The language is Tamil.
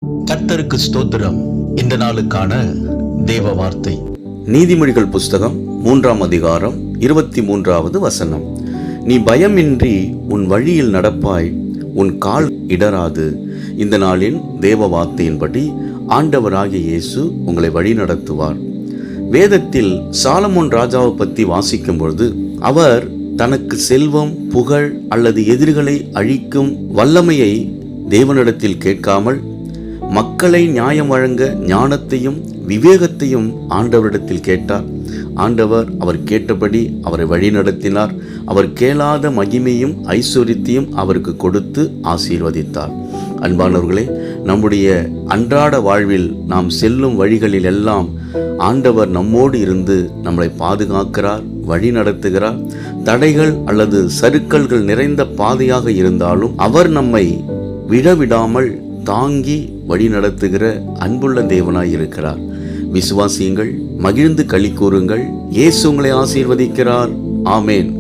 கர்த்தருக்கு ஸ்தோத்திரம். இந்த நாளுக்கான தேவ வார்த்தை நீதிமொழிகள் புஸ்தகம் 3ஆம் அதிகாரம் 23வது வசனம். நீ பயமின்றி உன் வழியில் நடப்பாய், உன் கால் இடராது. இந்த நாளின் தேவ வார்த்தையின்படி ஆண்டவராகிய இயேசு உங்களை வழி நடத்துவார். வேதத்தில் சாலமோன் ராஜாவை பற்றி வாசிக்கும் பொழுது, அவர் தனக்கு செல்வம், புகழ் அல்லது எதிரிகளை அழிக்கும் வல்லமையை தேவனிடத்தில் கேட்காமல், மக்களை நியாயம் வழங்க ஞானத்தையும் விவேகத்தையும் ஆண்டவரிடத்தில் கேட்டார். ஆண்டவர் அவர் கேட்டபடி அவரை வழி நடத்தினார். அவர் கேளாத மகிமையும் ஐஸ்வர்யத்தையும் அவருக்கு கொடுத்து ஆசீர்வதித்தார். அன்பானவர்களே, நம்முடைய அன்றாட வாழ்வில் நாம் செல்லும் வழிகளில் எல்லாம் ஆண்டவர் நம்மோடு இருந்து நம்மளை பாதுகாக்கிறார், வழி நடத்துகிறார். தடைகள் அல்லது சறுக்கல்கள் நிறைந்த பாதையாக இருந்தாலும் அவர் நம்மை விடவிடாமல் தாங்கி வழி நடத்துகிற அன்புள்ள தேவனாய் இருக்கிறார். விசுவாசியுங்கள், மகிழ்ந்து களி கூறுங்கள். இயேசு உங்களை ஆசீர்வதிக்கிறார். ஆமேன்.